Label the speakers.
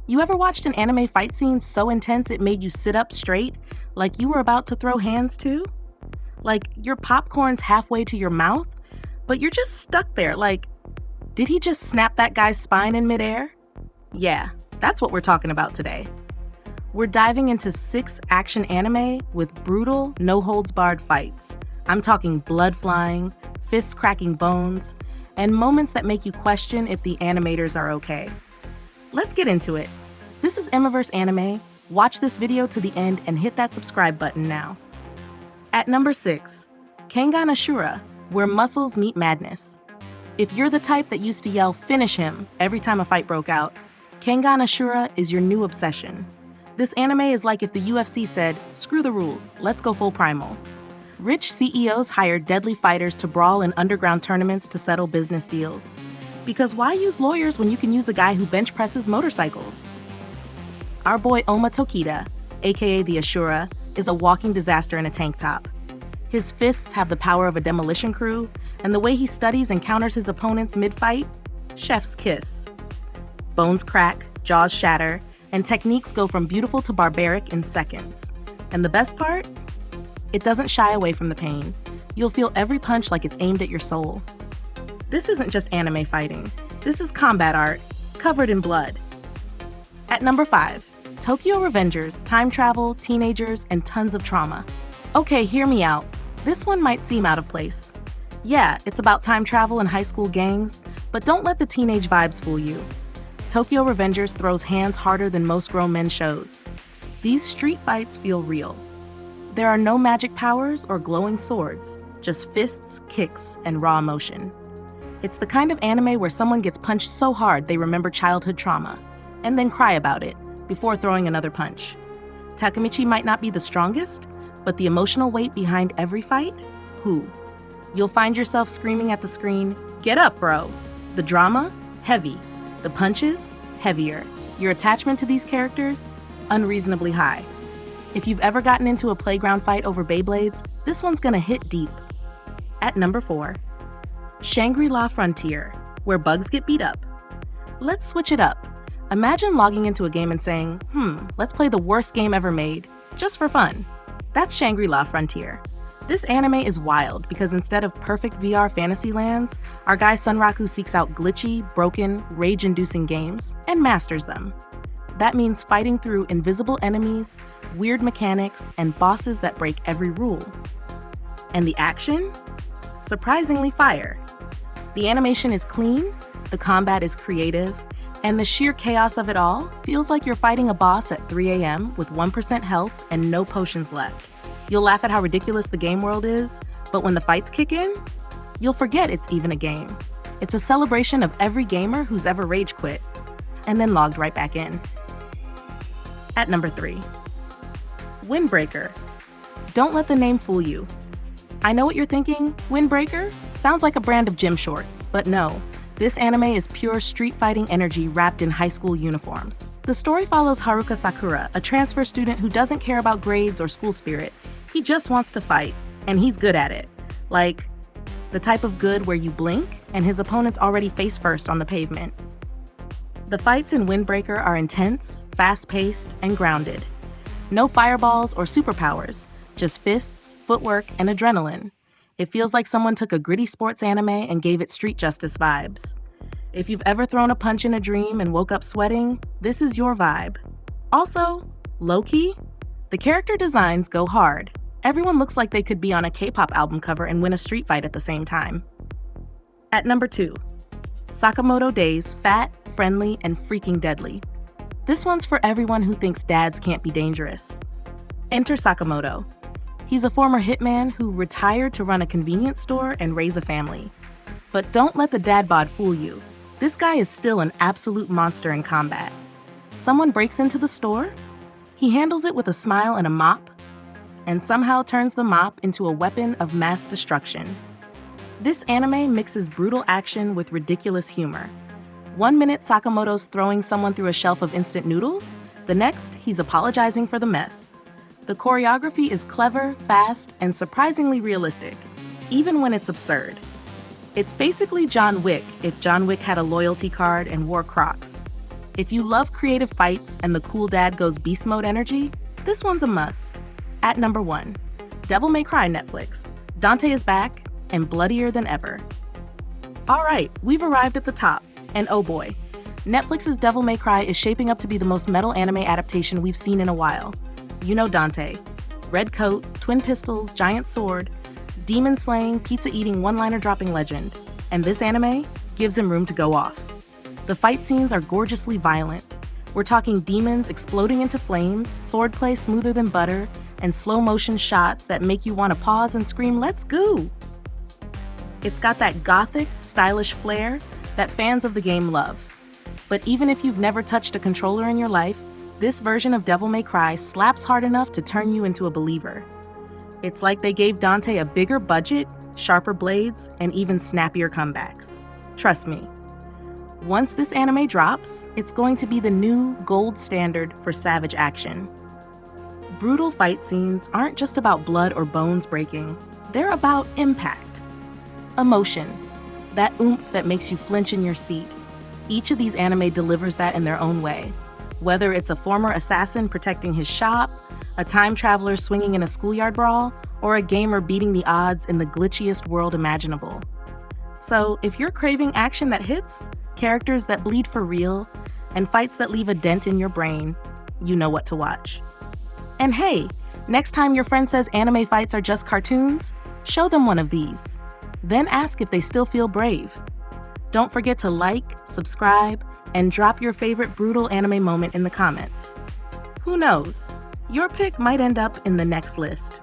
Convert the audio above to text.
Speaker 1: You ever watched an anime fight scene so intense it made you sit up straight, like you were about to throw hands too? Like your popcorn's halfway to your mouth, but you're just stuck there like, did he just snap that guy's spine in midair? Yeah, that's what we're talking about today. We're diving into 6 action anime with brutal, no-holds-barred fights. I'm talking blood flying, fists cracking bones, and moments that make you question if the animators are okay. Let's get into it. This is Emiverse Anime. Watch this video to the end and hit that subscribe button now. At number 6, Kengan Ashura, Where Muscles Meet Madness. If you're the type that used to yell, "Finish him," every time a fight broke out, Kengan Ashura is your new obsession. This anime is like if the UFC said, "Screw the rules, let's go full primal." Rich CEOs hire deadly fighters to brawl in underground tournaments to settle business deals. Because why use lawyers when you can use a guy who bench presses motorcycles? Our boy Oma Tokita, aka the Ashura, is a walking disaster in a tank top. His fists have the power of a demolition crew, and the way he studies and counters his opponents mid-fight, chef's kiss. Bones crack, jaws shatter, and techniques go from beautiful to barbaric in seconds. And the best part? It doesn't shy away from the pain. You'll feel every punch like it's aimed at your soul. This isn't just anime fighting. This is combat art, covered in blood. At number 5, Tokyo Revengers, time travel, teenagers, and tons of trauma. Okay, hear me out. This one might seem out of place. Yeah, it's about time travel and high school gangs, but don't let the teenage vibes fool you. Tokyo Revengers throws hands harder than most grown men shows. These street fights feel real. There are no magic powers or glowing swords, just fists, kicks, and raw emotion. It's the kind of anime where someone gets punched so hard they remember childhood trauma, and then cry about it before throwing another punch. Takemichi might not be the strongest, but the emotional weight behind every fight? Who? You'll find yourself screaming at the screen, "Get up, bro!" The drama? Heavy. The punches? Heavier. Your attachment to these characters? Unreasonably high. If you've ever gotten into a playground fight over Beyblades, this one's gonna hit deep. At number 4, Shangri-La Frontier, Where Bugs Get Beat Up. Let's switch it up. Imagine logging into a game and saying, let's play the worst game ever made, just for fun. That's Shangri-La Frontier. This anime is wild because instead of perfect VR fantasy lands, our guy Sunraku seeks out glitchy, broken, rage-inducing games and masters them. That means fighting through invisible enemies, weird mechanics, and bosses that break every rule. And the action? Surprisingly fire. The animation is clean, the combat is creative, and the sheer chaos of it all feels like you're fighting a boss at 3 a.m. with 1% health and no potions left. You'll laugh at how ridiculous the game world is, but when the fights kick in, you'll forget it's even a game. It's a celebration of every gamer who's ever rage quit, and then logged right back in. At number 3, Windbreaker. Don't let the name fool you. I know what you're thinking, Windbreaker? Sounds like a brand of gym shorts, but no. This anime is pure street fighting energy wrapped in high school uniforms. The story follows Haruka Sakura, a transfer student who doesn't care about grades or school spirit. He just wants to fight, and he's good at it. Like, the type of good where you blink and his opponent's already face first on the pavement. The fights in Windbreaker are intense, fast-paced, and grounded. No fireballs or superpowers, just fists, footwork, and adrenaline. It feels like someone took a gritty sports anime and gave it street justice vibes. If you've ever thrown a punch in a dream and woke up sweating, this is your vibe. Also, low-key, the character designs go hard. Everyone looks like they could be on a K-pop album cover and win a street fight at the same time. At number 2, Sakamoto Days, fat, friendly, and freaking deadly. This one's for everyone who thinks dads can't be dangerous. Enter Sakamoto. He's a former hitman who retired to run a convenience store and raise a family. But don't let the dad bod fool you. This guy is still an absolute monster in combat. Someone breaks into the store, he handles it with a smile and a mop, and somehow turns the mop into a weapon of mass destruction. This anime mixes brutal action with ridiculous humor. 1 minute Sakamoto's throwing someone through a shelf of instant noodles, the next he's apologizing for the mess. The choreography is clever, fast, and surprisingly realistic, even when it's absurd. It's basically John Wick if John Wick had a loyalty card and wore Crocs. If you love creative fights and the cool dad goes beast mode energy, this one's a must. At number 1, Devil May Cry Netflix. Dante is back and bloodier than ever. All right, we've arrived at the top, and oh boy, Netflix's Devil May Cry is shaping up to be the most metal anime adaptation we've seen in a while. You know Dante. Red coat, twin pistols, giant sword, demon-slaying, pizza-eating, one-liner dropping legend. And this anime gives him room to go off. The fight scenes are gorgeously violent. We're talking demons exploding into flames, swordplay smoother than butter, and slow-motion shots that make you want to pause and scream, "Let's go!" It's got that gothic, stylish flair that fans of the game love. But even if you've never touched a controller in your life, this version of Devil May Cry slaps hard enough to turn you into a believer. It's like they gave Dante a bigger budget, sharper blades, and even snappier comebacks. Trust me. Once this anime drops, it's going to be the new gold standard for savage action. Brutal fight scenes aren't just about blood or bones breaking. They're about impact, emotion, that oomph that makes you flinch in your seat. Each of these anime delivers that in their own way. Whether it's a former assassin protecting his shop, a time traveler swinging in a schoolyard brawl, or a gamer beating the odds in the glitchiest world imaginable. So if you're craving action that hits, characters that bleed for real, and fights that leave a dent in your brain, you know what to watch. And hey, next time your friend says anime fights are just cartoons, show them one of these. Then ask if they still feel brave. Don't forget to like, subscribe, and drop your favorite brutal anime moment in the comments. Who knows? Your pick might end up in the next list.